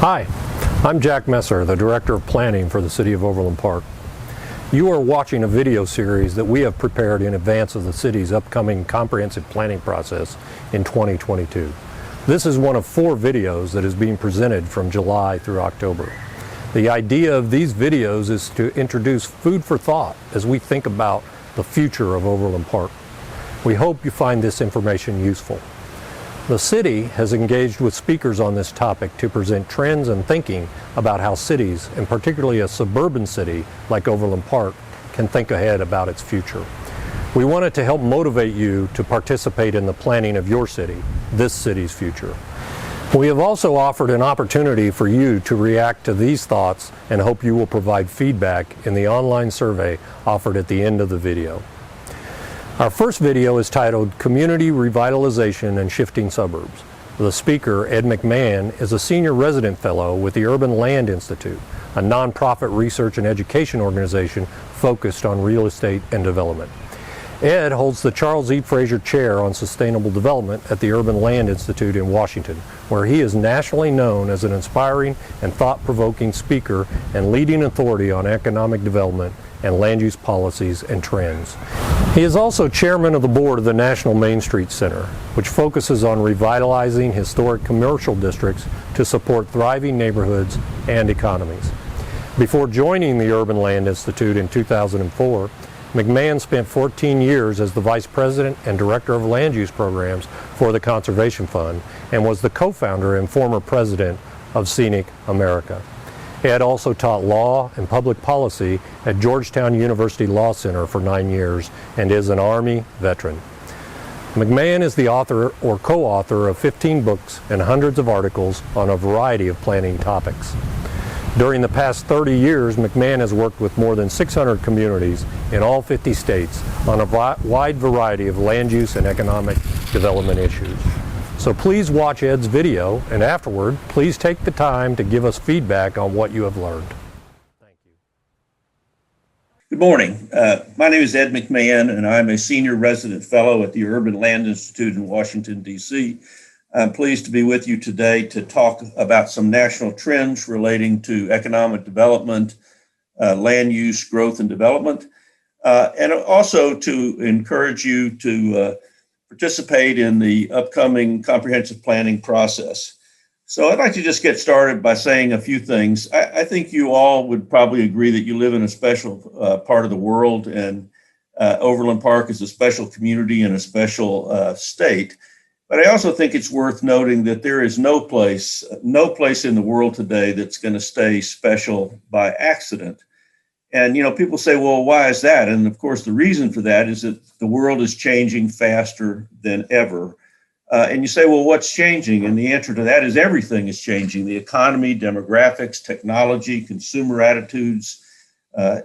Hi, I'm Jack Messer, the Director of Planning for the City of Overland Park. You are watching a video series that we have prepared in advance of the city's upcoming comprehensive planning process in 2022. This is one of 4 videos that is being presented from July through October. The idea of these videos is to introduce food for thought as we think about the future of Overland Park. We hope you find this information useful. The city has engaged with speakers on this topic to present trends and thinking about how cities, and particularly a suburban city like Overland Park, can think ahead about its future. We wanted to help motivate you to participate in the planning of your city, this city's future. We have also offered an opportunity for you to react to these thoughts and hope you will provide feedback in the online survey offered at the end of the video. Our first video is titled Community Revitalization and Shifting Suburbs. The speaker, Ed McMahon, is a senior resident fellow with the Urban Land Institute, a nonprofit research and education organization focused on real estate and development. Ed holds the Charles E. Fraser Chair on Sustainable Development at the Urban Land Institute in Washington, where he is nationally known as an inspiring and thought-provoking speaker and leading authority on economic development and land use policies and trends. He is also chairman of the board of the National Main Street Center, which focuses on revitalizing historic commercial districts to support thriving neighborhoods and economies. Before joining the Urban Land Institute in 2004, McMahon spent 14 years as the Vice President and Director of Land Use Programs for the Conservation Fund and was the co-founder and former president of Scenic America. Ed also taught law and public policy at Georgetown University Law Center for 9 years and is an Army veteran. McMahon is the author or co-author of 15 books and hundreds of articles on a variety of planning topics. During the past 30 years, McMahon has worked with more than 600 communities in all 50 states on a wide variety of land use and economic development issues. So please watch Ed's video, and afterward, please take the time to give us feedback on what you have learned. Thank you. Good morning. My name is Ed McMahon, and I'm a senior resident fellow at the Urban Land Institute in Washington, D.C. I'm pleased to be with you today to talk about some national trends relating to economic development, land use, growth, and development, and also to encourage you to participate in the upcoming comprehensive planning process. So I'd like to just get started by saying a few things. I think you all would probably agree that you live in a special part of the world, and Overland Park is a special community and a special state. But I also think it's worth noting that there is no place in the world today that's going to stay special by accident. And, people say, well, why is that? And of course, the reason for that is that the world is changing faster than ever. And you say, well, what's changing? And the answer to that is everything is changing. The economy, demographics, technology, consumer attitudes,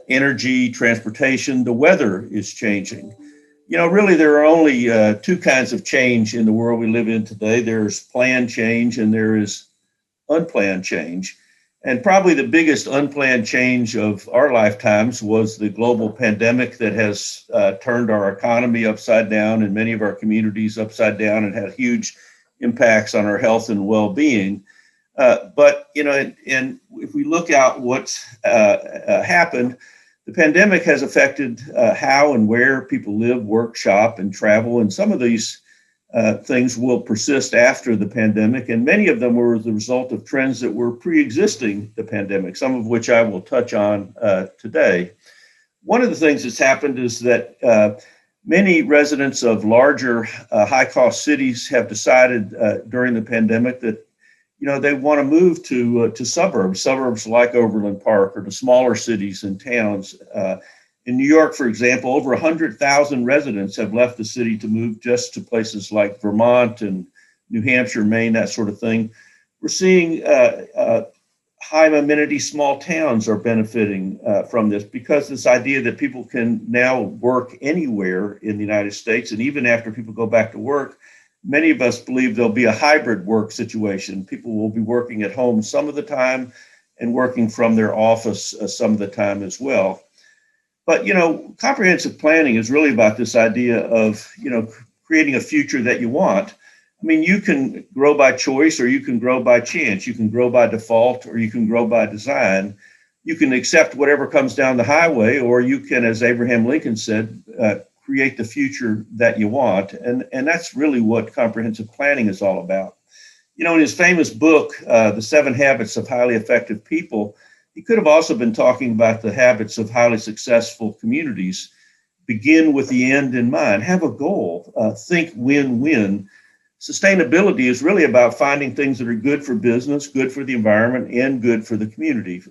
energy, transportation, the weather is changing. Really, there are only 2 kinds of change in the world we live in today. There's planned change and there is unplanned change. And probably the biggest unplanned change of our lifetimes was the global pandemic that has turned our economy upside down and many of our communities upside down and had huge impacts on our health and well-being. But if we look at what's happened, the pandemic has affected how and where people live, work, shop, and travel. And some of these things will persist after the pandemic, and many of them were the result of trends that were pre-existing the pandemic, some of which I will touch on today. One of the things that's happened is that many residents of larger high-cost cities have decided during the pandemic that they want to move to suburbs like Overland Park or to smaller cities and towns. In New York, for example, over 100,000 residents have left the city to move just to places like Vermont and New Hampshire, Maine, that sort of thing. We're seeing high amenity small towns are benefiting from this because this idea that people can now work anywhere in the United States, and even after people go back to work, many of us believe there'll be a hybrid work situation. People will be working at home some of the time and working from their office some of the time as well. But, comprehensive planning is really about this idea of, creating a future that you want. I mean, you can grow by choice or you can grow by chance. You can grow by default or you can grow by design. You can accept whatever comes down the highway, or you can, as Abraham Lincoln said, create the future that you want. And that's really what comprehensive planning is all about. You know, in his famous book, The 7 Habits of Highly Effective People, he could have also been talking about the habits of highly successful communities. Begin with the end in mind. Have a goal. Think win-win. Sustainability is really about finding things that are good for business, good for the environment, and good for the community.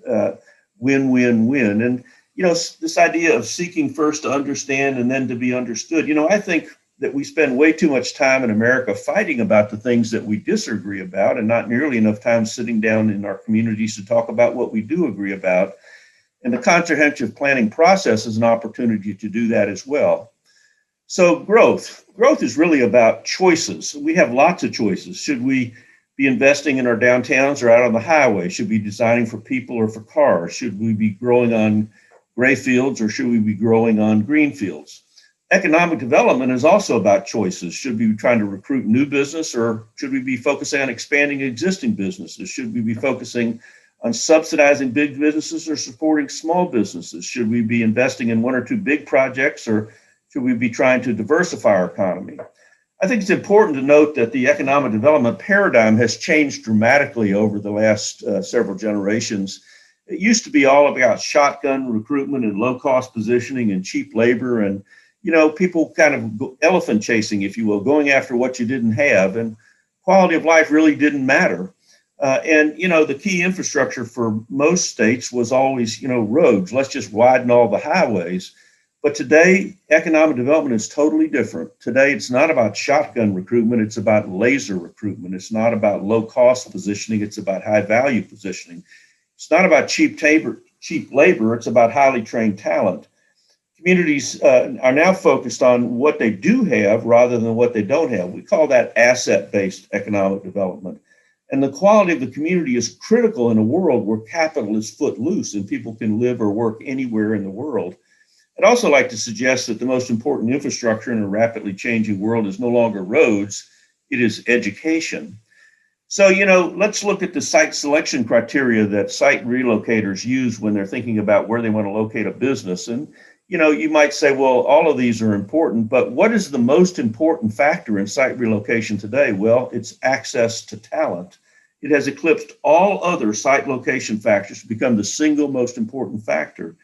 Win, win, win. And, you know, this idea of seeking first to understand and then to be understood, you know, I think that we spend way too much time in America fighting about the things that we disagree about and not nearly enough time sitting down in our communities to talk about what we do agree about. And the comprehensive planning process is an opportunity to do that as well. So growth is really about choices. We have lots of choices. Should we be investing in our downtowns or out on the highway? Should we be designing for people or for cars? Should we be growing on gray fields or should we be growing on green fields? Economic development is also about choices. Should we be trying to recruit new business or should we be focusing on expanding existing businesses? Should we be focusing on subsidizing big businesses or supporting small businesses? Should we be investing in 1 or 2 big projects or should we be trying to diversify our economy? I think it's important to note that the economic development paradigm has changed dramatically over the last several generations. It used to be all about shotgun recruitment and low-cost positioning and cheap labor and, you know, people kind of elephant chasing, if you will, going after what you didn't have. And quality of life really didn't matter. And, you know, the key infrastructure for most states was always, you know, roads. Let's just widen all the highways. But today, economic development is totally different. Today, it's not about shotgun recruitment. It's about laser recruitment. It's not about low-cost positioning. It's about high-value positioning. It's not about cheap labor. It's about highly trained talent. Communities are now focused on what they do have rather than what they don't have. We call that asset-based economic development. And the quality of the community is critical in a world where capital is footloose and people can live or work anywhere in the world. I'd also like to suggest that the most important infrastructure in a rapidly changing world is no longer roads, it is education. So, you know, let's look at the site selection criteria that site relocators use when they're thinking about where they want to locate a business. And, you know, you might say, well, all of these are important, but what is the most important factor in site relocation today? Well, it's access to talent. It has eclipsed all other site location factors to become the single most important factor.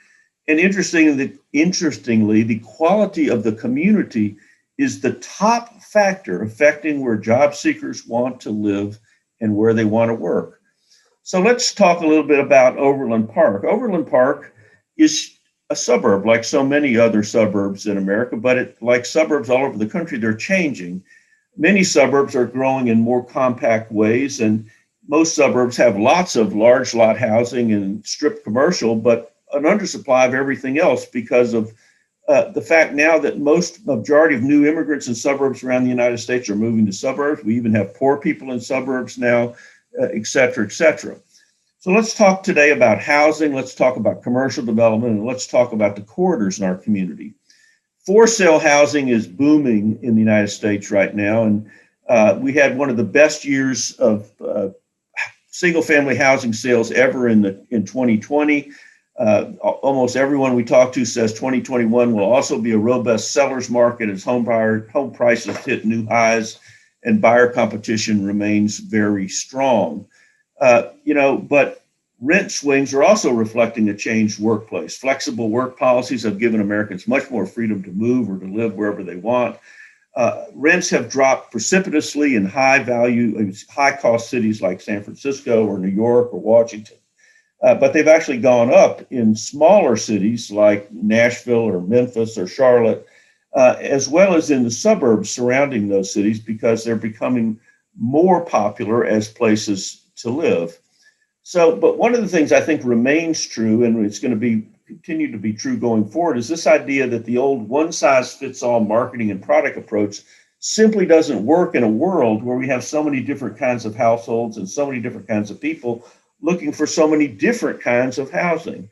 And interestingly, the quality of the community is the top factor affecting where job seekers want to live and where they want to work. So let's talk a little bit about Overland Park. Overland Park is a suburb like so many other suburbs in America, but like suburbs all over the country, they're changing. Many suburbs are growing in more compact ways, and most suburbs have lots of large lot housing and strip commercial, but an undersupply of everything else because of the fact now that majority of new immigrants in suburbs around the United States are moving to suburbs. We even have poor people in suburbs now, et cetera, et cetera. So let's talk today about housing. Let's talk about commercial development, and let's talk about the corridors in our community. For sale housing is booming in the United States right now, and we had one of the best years of single family housing sales ever in 2020. Almost everyone we talk to says 2021 will also be a robust seller's market as home prices hit new highs and buyer competition remains very strong. But rent swings are also reflecting a changed workplace. Flexible work policies have given Americans much more freedom to move or to live wherever they want. Rents have dropped precipitously in high cost cities like San Francisco or New York or Washington. But they've actually gone up in smaller cities like Nashville or Memphis or Charlotte, as well as in the suburbs surrounding those cities because they're becoming more popular as places to live. So, but one of the things I think remains true, and it's going to continue to be true going forward, is this idea that the old one-size-fits-all marketing and product approach simply doesn't work in a world where we have so many different kinds of households and so many different kinds of people looking for so many different kinds of housing.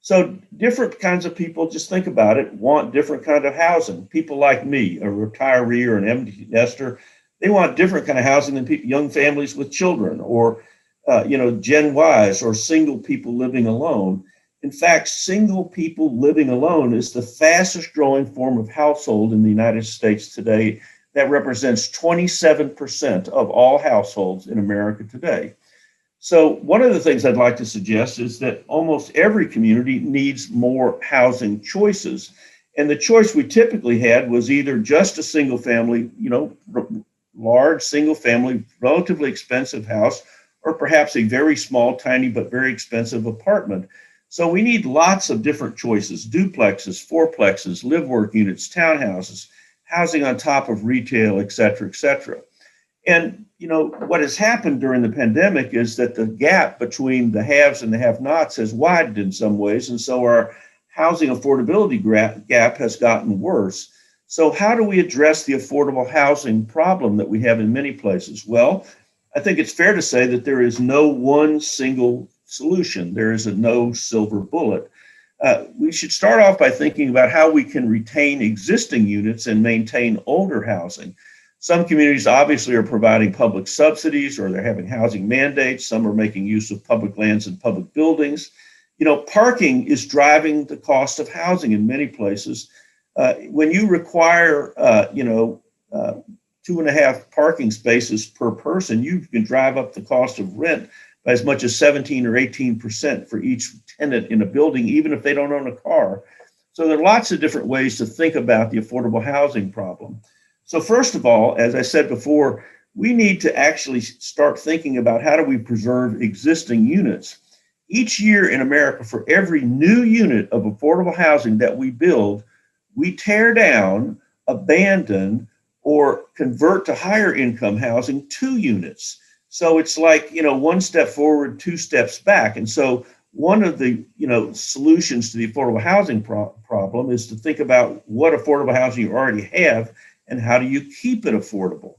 So different kinds of people, just think about it, want different kind of housing. People like me, a retiree or an empty nester, They want different kind of housing than young families with children, or Gen Ys, or single people living alone. In fact, single people living alone is the fastest growing form of household in the United States today. That represents 27% of all households in America today. So one of the things I'd like to suggest is that almost every community needs more housing choices. And the choice we typically had was either just a single family, large single family, relatively expensive house, or perhaps a very small, tiny, but very expensive apartment. So we need lots of different choices: duplexes, fourplexes, live-work units, townhouses, housing on top of retail, et cetera, et cetera. And, what has happened during the pandemic is that the gap between the haves and the have-nots has widened in some ways. And so our housing affordability gap has gotten worse. So how do we address the affordable housing problem that we have in many places? Well, I think it's fair to say that there is no one single solution. There is no silver bullet. We should start off by thinking about how we can retain existing units and maintain older housing. Some communities obviously are providing public subsidies, or they're having housing mandates. Some are making use of public lands and public buildings. Parking is driving the cost of housing in many places. When you require, 2.5 parking spaces per person, you can drive up the cost of rent by as much as 17 or 18% for each tenant in a building, even if they don't own a car. So there are lots of different ways to think about the affordable housing problem. So first of all, as I said before, we need to actually start thinking about how do we preserve existing units. Each year in America, for every new unit of affordable housing that we build, we tear down, abandon, or convert to higher income housing 2 units. So it's like, one step forward, 2 steps back. And so one of the, solutions to the affordable housing problem is to think about what affordable housing you already have and how do you keep it affordable.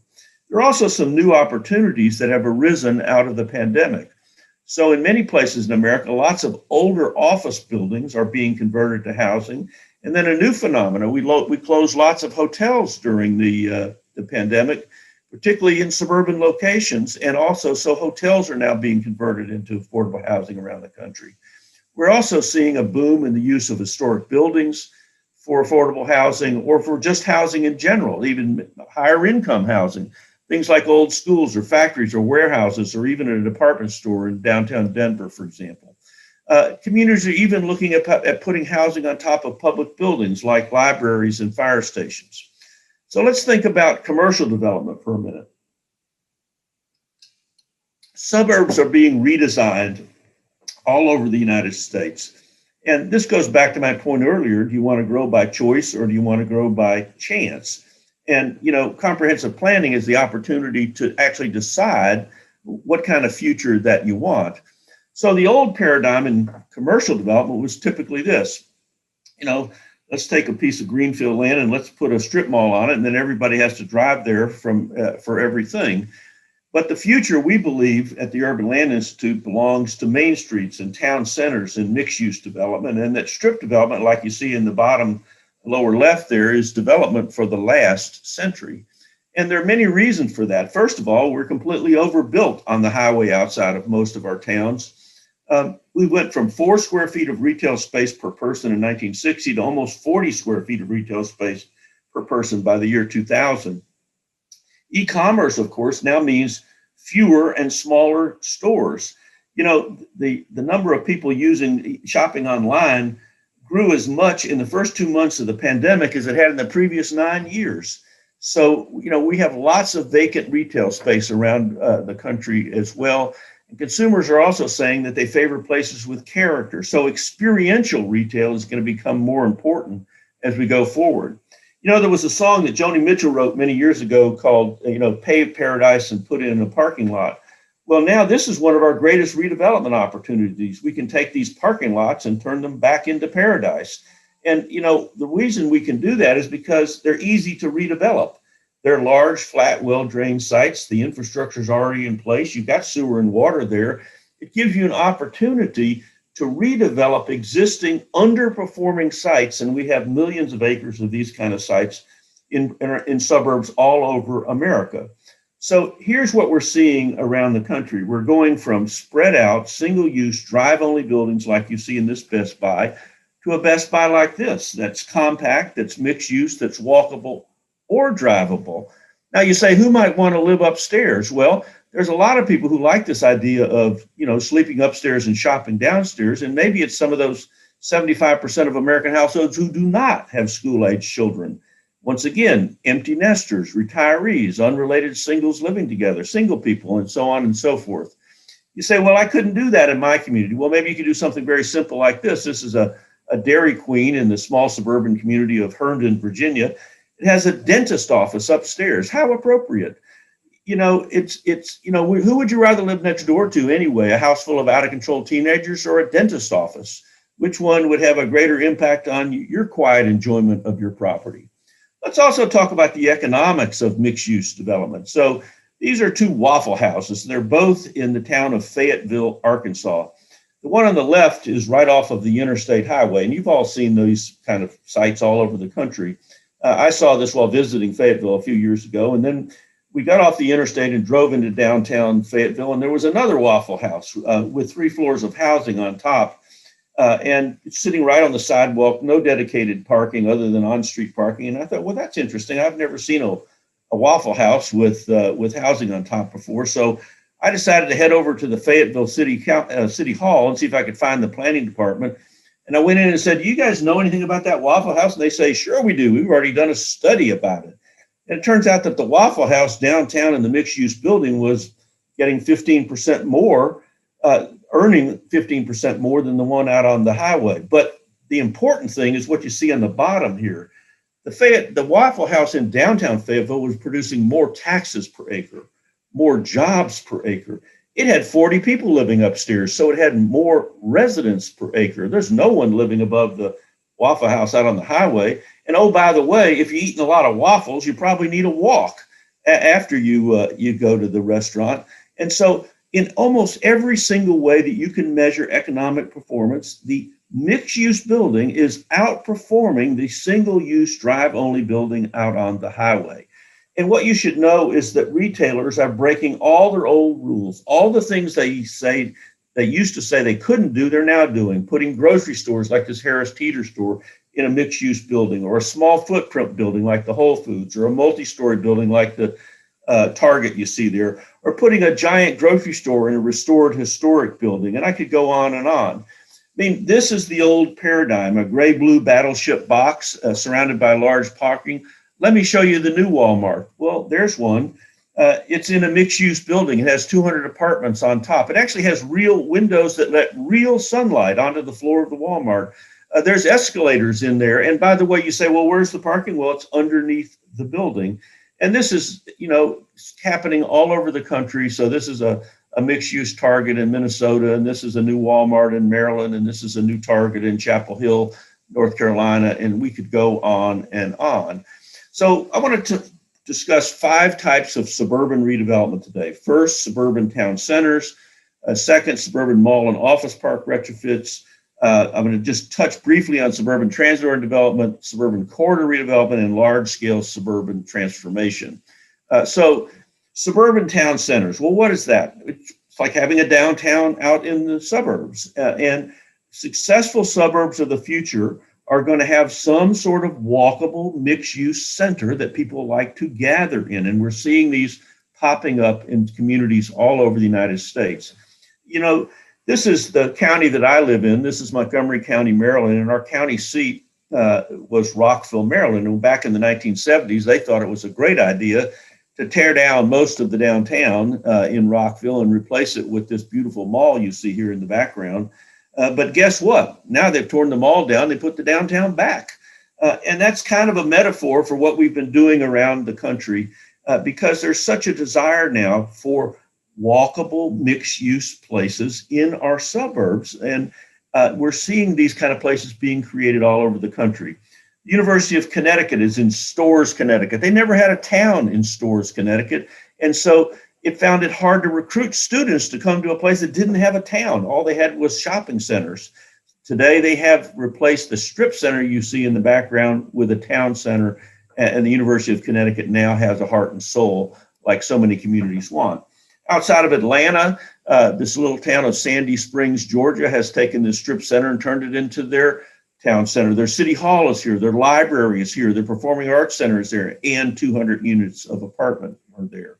There are also some new opportunities that have arisen out of the pandemic. So in many places in America, lots of older office buildings are being converted to housing. And then a new phenomenon, we closed lots of hotels during the pandemic, particularly in suburban locations. And also, so hotels are now being converted into affordable housing around the country. We're also seeing a boom in the use of historic buildings for affordable housing, or for just housing in general, even higher income housing. Things like old schools or factories or warehouses, or even a department store in downtown Denver, for example. Communities are even looking at putting housing on top of public buildings like libraries and fire stations. So let's think about commercial development for a minute. Suburbs are being redesigned all over the United States. And this goes back to my point earlier. Do you want to grow by choice, or do you want to grow by chance? And, comprehensive planning is the opportunity to actually decide what kind of future that you want. So the old paradigm in commercial development was typically this: let's take a piece of greenfield land and let's put a strip mall on it, and then everybody has to drive there for everything. But the future, we believe at the Urban Land Institute, belongs to main streets and town centers and mixed-use development, and that strip development, like you see in the bottom lower left there, is development for the last century. And there are many reasons for that. First of all, we're completely overbuilt on the highway outside of most of our towns. We went from 4 square feet of retail space per person in 1960 to almost 40 square feet of retail space per person by the year 2000. E-commerce, of course, now means fewer and smaller stores. The number of people shopping online grew as much in the first 2 months of the pandemic as it had in the previous 9 years. So, we have lots of vacant retail space around the country as well. And consumers are also saying that they favor places with character. So experiential retail is going to become more important as we go forward. There was a song that Joni Mitchell wrote many years ago called, Pave Paradise and Put It in a Parking Lot. Well, now this is one of our greatest redevelopment opportunities. We can take these parking lots and turn them back into paradise. And, the reason we can do that is because they're easy to redevelop. They're large, flat, well-drained sites. The infrastructure is already in place. You've got sewer and water there. It gives you an opportunity to redevelop existing underperforming sites. And we have millions of acres of these kind of sites in suburbs all over America. So here's what we're seeing around the country. We're going from spread out, single-use, drive-only buildings like you see in this Best Buy to a Best Buy like this, that's compact, that's mixed use, that's walkable or drivable. Now you say, who might want to live upstairs? Well, there's a lot of people who like this idea of, sleeping upstairs and shopping downstairs. And maybe it's some of those 75% of American households who do not have school-age children. Once again, empty nesters, retirees, unrelated singles living together, single people, and so on and so forth. You say, well, I couldn't do that in my community. Well, maybe you could do something very simple like this. This is a Dairy Queen in the small suburban community of Herndon, Virginia. It has a dentist office upstairs. How appropriate. Who would you rather live next door to anyway? A house full of out of control teenagers or a dentist office? Which one would have a greater impact on your quiet enjoyment of your property? Let's also talk about the economics of mixed use development. So these are two Waffle Houses. They're both in the town of Fayetteville, Arkansas. The one on the left is right off of the interstate highway, and you've all seen these kind of sites all over the country. I saw this while visiting Fayetteville a few years ago, and then we got off the interstate and drove into downtown Fayetteville, and there was another Waffle House with 3 floors of housing on top. And it's sitting right on the sidewalk, no dedicated parking other than on-street parking. And I thought, well, that's interesting. I've never seen a Waffle House with housing on top before. So I decided to head over to the Fayetteville City Hall and see if I could find the planning department. And I went in and said, do you guys know anything about that Waffle House? And they say, sure we do. We've already done a study about it. And it turns out that the Waffle House downtown in the mixed-use building was getting 15% more, earning 15% more than the one out on the highway. But the important thing is what you see on the bottom here. The Waffle House in downtown Fayetteville was producing more taxes per acre, more jobs per acre. It had 40 people living upstairs, so it had more residents per acre. There's no one living above the Waffle House out on the highway. And oh, by the way, if you're eating a lot of waffles, you probably need a walk after you go to the restaurant. And so in almost every single way that you can measure economic performance, the mixed-use building is outperforming the single-use drive-only building out on the highway. And what you should know is that retailers are breaking all their old rules. All the things they used to say they couldn't do, they're now doing. Putting grocery stores like this Harris Teeter store in a mixed-use building, or a small footprint building like the Whole Foods, or a multi-story building like the Target you see there, or putting a giant grocery store in a restored historic building. And I could go on and on. I mean, this is the old paradigm, a gray-blue battleship box surrounded by large parking. Let me show you the new Walmart. Well, there's one. It's in a mixed-use building. It has 200 apartments on top. It actually has real windows that let real sunlight onto the floor of the Walmart. There's escalators in there. And by the way, you say, well, where's the parking? Well, it's underneath the building. And this is, happening all over the country. So this is a mixed-use Target in Minnesota, and this is a new Walmart in Maryland, and this is a new Target in Chapel Hill, North Carolina, and we could go on and on. So I wanted to discuss 5 types of suburban redevelopment today. First, suburban town centers. Second, suburban mall and office park retrofits. I'm going to just touch briefly on suburban transit development, suburban corridor redevelopment, and large-scale suburban transformation. So suburban town centers, well, what is that? It's like having a downtown out in the suburbs. And successful suburbs of the future are going to have some sort of walkable mixed-use center that people like to gather in. And we're seeing these popping up in communities all over the United States. This is the county that I live in. This is Montgomery County, Maryland, and our county seat was Rockville, Maryland. And back in the 1970s, they thought it was a great idea to tear down most of the downtown in Rockville and replace it with this beautiful mall you see here in the background. But guess what? Now they've torn the mall down, they put the downtown back. And that's kind of a metaphor for what we've been doing around the country because there's such a desire now for walkable mixed-use places in our suburbs. And we're seeing these kind of places being created all over the country. The University of Connecticut is in Storrs, Connecticut. They never had a town in Storrs, Connecticut. And so it found it hard to recruit students to come to a place that didn't have a town. All they had was shopping centers. Today, they have replaced the strip center you see in the background with a town center. And the University of Connecticut now has a heart and soul like so many communities want. Outside of Atlanta, this little town of Sandy Springs, Georgia, has taken this strip center and turned it into their town center. Their city hall is here, their library is here, their performing arts center is there, and 200 units of apartment are there.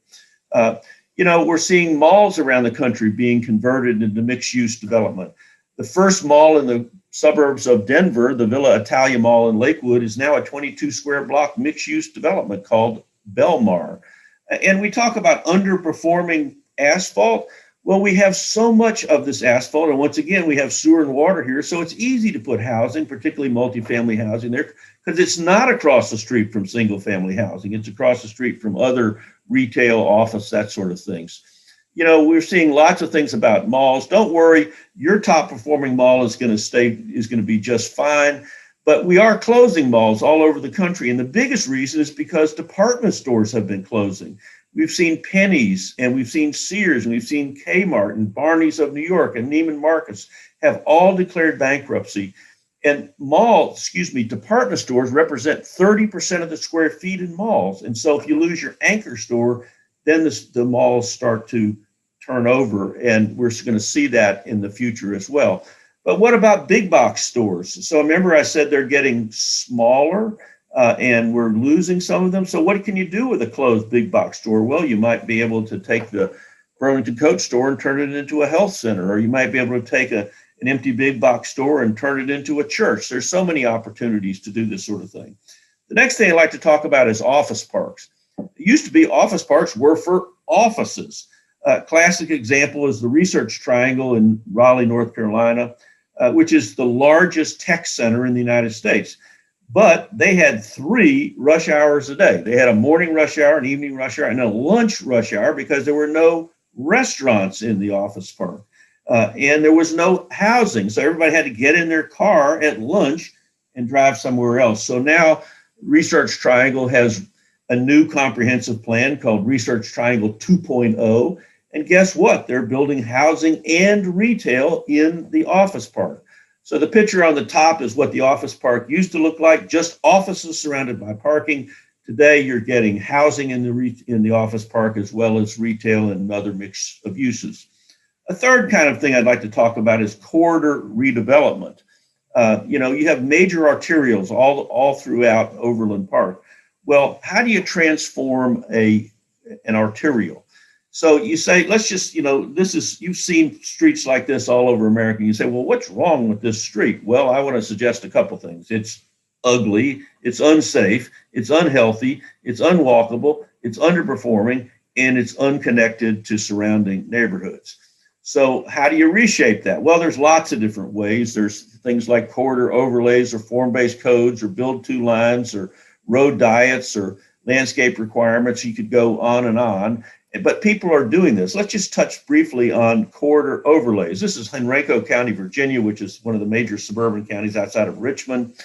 We're seeing malls around the country being converted into mixed-use development. The first mall in the suburbs of Denver, the Villa Italia Mall in Lakewood, is now a 22 square block mixed-use development called Belmar. And we talk about underperforming asphalt. Well, we have so much of this asphalt, and once again, we have sewer and water here, so it's easy to put housing, particularly multifamily housing there, because it's not across the street from single-family housing. It's across the street from other retail, office, that sort of things. We're seeing lots of things about malls. Don't worry, your top-performing mall is going to be just fine. But we are closing malls all over the country, and the biggest reason is because department stores have been closing. We've seen Penny's, and we've seen Sears, and we've seen Kmart, and Barney's of New York, and Neiman Marcus have all declared bankruptcy. And department stores represent 30% of the square feet in malls. And so if you lose your anchor store, then the malls start to turn over, and we're going to see that in the future as well. But what about big box stores? So remember I said they're getting smaller and we're losing some of them. So what can you do with a closed big box store? Well, you might be able to take the Burlington Coat store and turn it into a health center, or you might be able to take an empty big box store and turn it into a church. There's so many opportunities to do this sort of thing. The next thing I'd like to talk about is office parks. It used to be office parks were for offices. A classic example is the Research Triangle in Raleigh, North Carolina, which is the largest tech center in the United States. But they had 3 rush hours a day. They had a morning rush hour, an evening rush hour, and a lunch rush hour because there were no restaurants in the office park. And there was no housing. So everybody had to get in their car at lunch and drive somewhere else. So now Research Triangle has a new comprehensive plan called Research Triangle 2.0. And guess what? They're building housing and retail in the office park. So the picture on the top is what the office park used to look like, just offices surrounded by parking. Today, you're getting housing in the office park as well as retail and another mix of uses. A third kind of thing I'd like to talk about is corridor redevelopment. You have major arterials all throughout Overland Park. Well, how do you transform an arterial? So you say, let's just, you've seen streets like this all over America. And you say, well, what's wrong with this street? Well, I want to suggest a couple things. It's ugly, it's unsafe, it's unhealthy, it's unwalkable, it's underperforming, and it's unconnected to surrounding neighborhoods. So how do you reshape that? Well, there's lots of different ways. There's things like corridor overlays or form-based codes or build-to lines or road diets or landscape requirements. You could go on and on. But people are doing this. Let's just touch briefly on corridor overlays. This is Henrico County, Virginia, which is one of the major suburban counties outside of Richmond.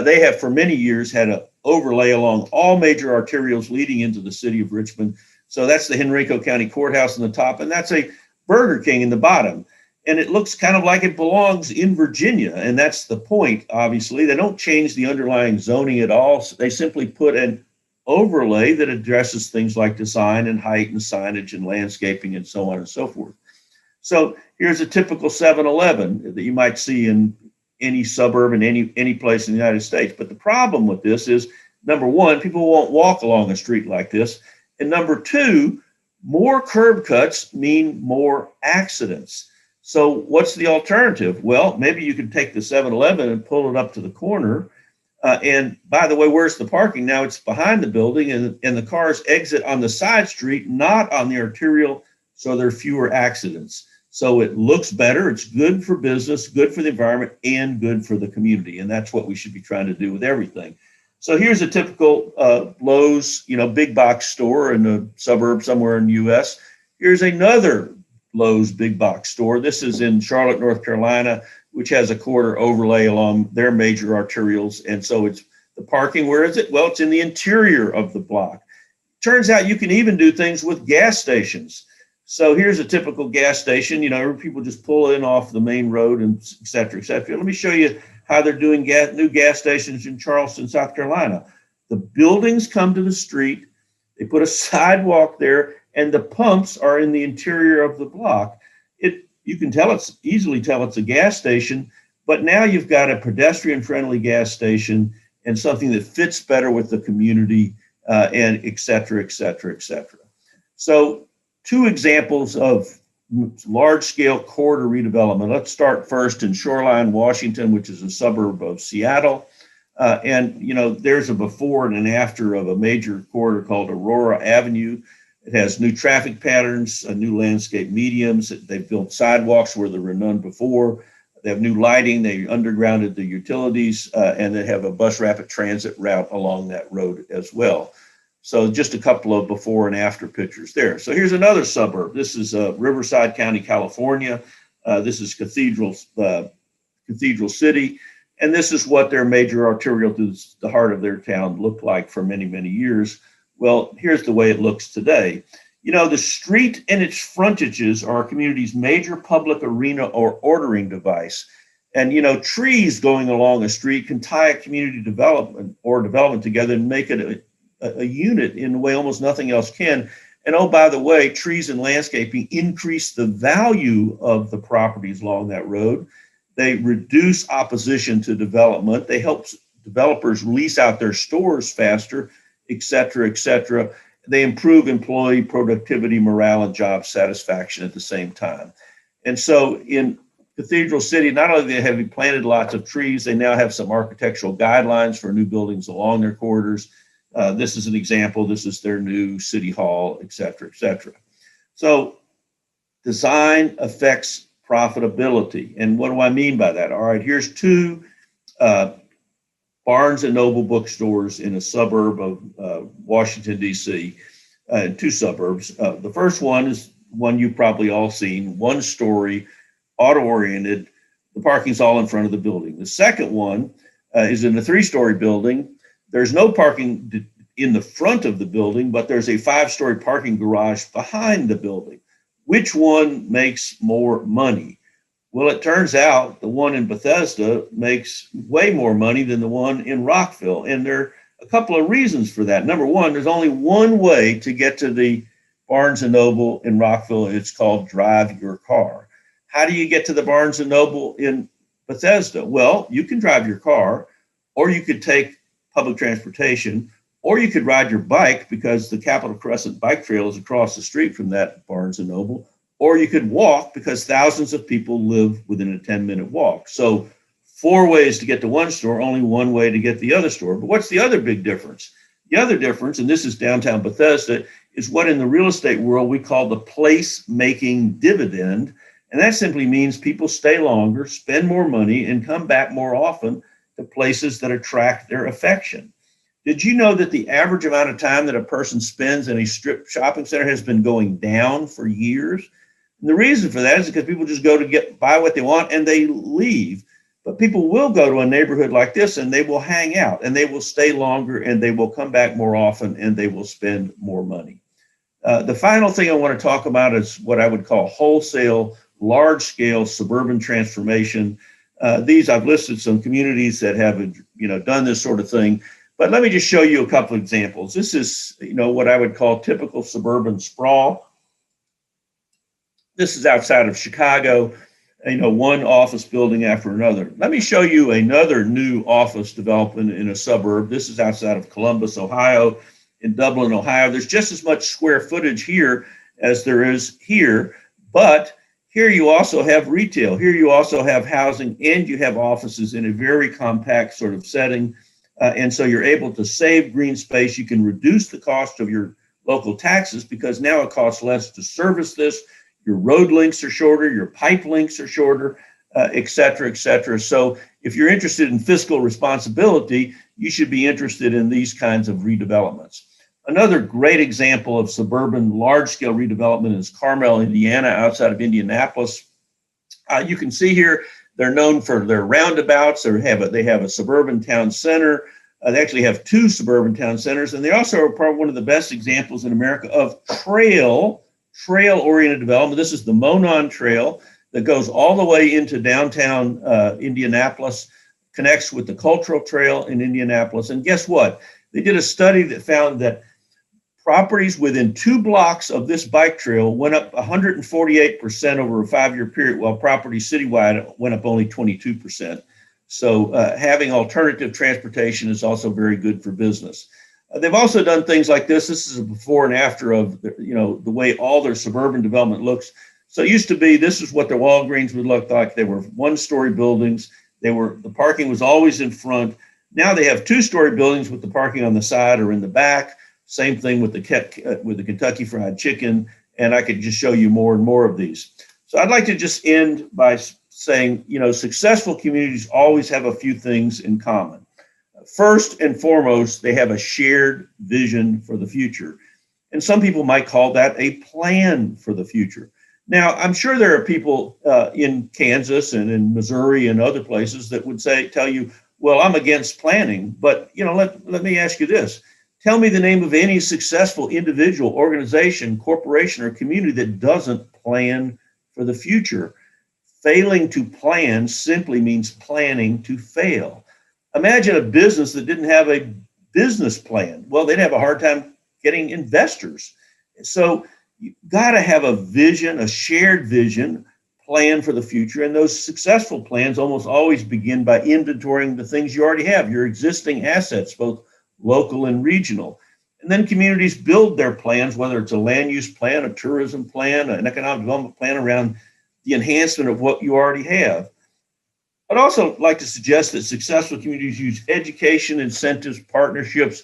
They have for many years had an overlay along all major arterials leading into the city of Richmond. So that's the Henrico County Courthouse in the top, and that's a Burger King in the bottom. And it looks kind of like it belongs in Virginia. And that's the point, obviously. They don't change the underlying zoning at all. They simply put an overlay that addresses things like design and height and signage and landscaping and so on and so forth. So here's a typical 7-Eleven that you might see in any suburb in any place in the United States. But the problem with this is, number one, people won't walk along a street like this. And number two, more curb cuts mean more accidents. So what's the alternative? Well, maybe you could take the 7-Eleven and pull it up to the corner. And by the way, where's the parking? Now it's behind the building, and the cars exit on the side street, not on the arterial, so there are fewer accidents. So it looks better. It's good for business, good for the environment, and good for the community. And that's what we should be trying to do with everything. So here's a typical Lowe's, big box store in the suburb somewhere in the U.S. Here's another Lowe's big box store. This is in Charlotte, North Carolina, which has a corridor overlay along their major arterials. And so it's the parking. Where is it? Well, it's in the interior of the block. Turns out you can even do things with gas stations. So here's a typical gas station. People just pull in off the main road and et cetera, et cetera. Let me show you how they're doing new gas stations in Charleston, South Carolina. The buildings come to the street. They put a sidewalk there, and the pumps are in the interior of the block. You can easily tell it's a gas station, but now you've got a pedestrian-friendly gas station and something that fits better with the community, and et cetera, et cetera, et cetera. So 2 examples of large-scale corridor redevelopment. Let's start first in Shoreline, Washington, which is a suburb of Seattle. And there's a before and an after of a major corridor called Aurora Avenue. It has new traffic patterns, new landscape mediums. They've built sidewalks where there were none before. They have new lighting. They undergrounded the utilities, and they have a bus rapid transit route along that road as well. So just a couple of before and after pictures there. So here's another suburb. This is Riverside County, California. This is Cathedral City. And this is what their major arterial through the heart of their town looked like for many, many years. Well, here's the way it looks today. The street and its frontages are our community's major public arena or ordering device. And, trees going along a street can tie a community development together and make it a unit in a way almost nothing else can. And oh, by the way, trees and landscaping increase the value of the properties along that road. They reduce opposition to development. They help developers lease out their stores faster, et cetera, et cetera. They improve employee productivity, morale, and job satisfaction at the same time. And so in Cathedral City, not only have they planted lots of trees, they now have some architectural guidelines for new buildings along their corridors. This is an example. This is their new city hall, et cetera, et cetera. So design affects profitability. And what do I mean by that? All right, here's 2 Barnes & Noble bookstores in a suburb of Washington, D.C., 2 suburbs. The first one is one you've probably all seen, 1-story, auto-oriented. The parking's all in front of the building. The second one is in a 3-story building. There's no parking in the front of the building, but there's a 5-story parking garage behind the building. Which one makes more money? Well, it turns out the one in Bethesda makes way more money than the one in Rockville. And there are a couple of reasons for that. Number one, there's only one way to get to the Barnes & Noble in Rockville. It's called drive your car. How do you get to the Barnes & Noble in Bethesda? Well, you can drive your car, or you could take public transportation, or you could ride your bike because the Capitol Crescent bike trail is across the street from that Barnes & Noble, or you could walk because thousands of people live within a 10-minute walk. So 4 ways to get to one store, only 1 way to get the other store. But what's the other big difference? The other difference, and this is downtown Bethesda, is what in the real estate world we call the place-making dividend. And that simply means people stay longer, spend more money, and come back more often to places that attract their affection. Did you know that the average amount of time that a person spends in a strip shopping center has been going down for years? And the reason for that is because people just go to buy what they want and they leave. But people will go to a neighborhood like this and they will hang out and they will stay longer and they will come back more often and they will spend more money. The final thing I want to talk about is what I would call wholesale, large-scale suburban transformation. I've listed some communities that have done this sort of thing. But let me just show you a couple of examples. This is, what I would call typical suburban sprawl. This is outside of Chicago, one office building after another. Let me show you another new office development in a suburb. This is outside of Columbus, Ohio, in Dublin, Ohio. There's just as much square footage here as there is here, but here you also have retail. Here you also have housing and you have offices in a very compact sort of setting. And so you're able to save green space. You can reduce the cost of your local taxes because now it costs less to service this. Your road links are shorter, your pipe links are shorter, et cetera, et cetera. So if you're interested in fiscal responsibility, you should be interested in these kinds of redevelopments. Another great example of suburban large-scale redevelopment is Carmel, Indiana, outside of Indianapolis. You can see here they're known for their roundabouts. They have a suburban town center. They actually have 2 suburban town centers, and they also are probably one of the best examples in America of trail-oriented development. This is the Monon Trail that goes all the way into downtown Indianapolis, connects with the Cultural Trail in Indianapolis. And guess what? They did a study that found that Properties within 2 blocks of this bike trail went up 148% over a 5-year period, while properties citywide went up only 22%. So having alternative transportation is also very good for business. They've also done things like this. This is a before and after of the way all their suburban development looks. So it used to be, this is what the Walgreens would look like. They were 1-story buildings. The parking was always in front. Now they have 2-story buildings with the parking on the side or in the back. Same thing with the Kentucky Fried Chicken, and I could just show you more and more of these. So I'd like to just end by saying, successful communities always have a few things in common. First and foremost, they have a shared vision for the future. And some people might call that a plan for the future. Now, I'm sure there are people in Kansas and in Missouri and other places that would tell you, well, I'm against planning. But, let me ask you this. Tell me the name of any successful individual, organization, corporation, or community that doesn't plan for the future. Failing to plan simply means planning to fail. Imagine a business that didn't have a business plan. Well, they'd have a hard time getting investors. So you've got to have a vision, a shared vision, plan for the future. And those successful plans almost always begin by inventorying the things you already have, your existing assets, both local and regional. And then communities build their plans, whether it's a land use plan, a tourism plan, an economic development plan around the enhancement of what you already have. I'd also like to suggest that successful communities use education, incentives, partnerships,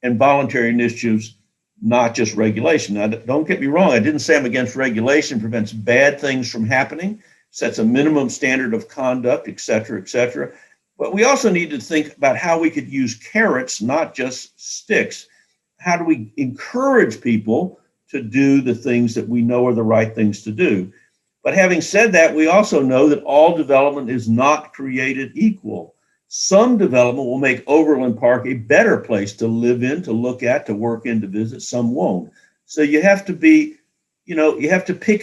and voluntary initiatives, not just regulation. Now, don't get me wrong. I didn't say I'm against regulation. Prevents bad things from happening, sets a minimum standard of conduct, et cetera, et cetera. But we also need to think about how we could use carrots, not just sticks. How do we encourage people to do the things that we know are the right things to do? But having said that, we also know that all development is not created equal. Some development will make Overland Park a better place to live in, to look at, to work in, to visit. Some won't. So you have to pick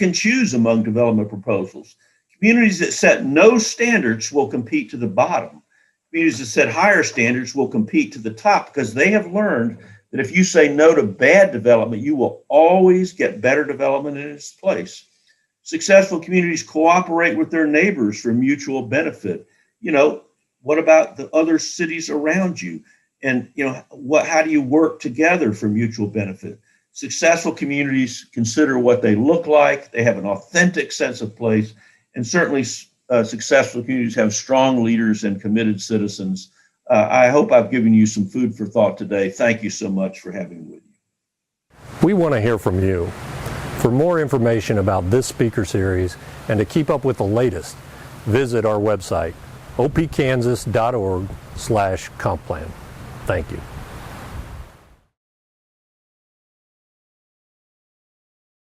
and choose among development proposals. Communities that set no standards will compete to the bottom. Communities that set higher standards will compete to the top because they have learned that if you say no to bad development, you will always get better development in its place. Successful communities cooperate with their neighbors for mutual benefit. What about the other cities around you? And, how do you work together for mutual benefit? Successful communities consider what they look like. They have an authentic sense of place. And certainly successful communities have strong leaders and committed citizens. I hope I've given you some food for thought today. Thank you so much for having me with you. We want to hear from you. For more information about this speaker series and to keep up with the latest, visit our website, opkansas.org/compplan. Thank you.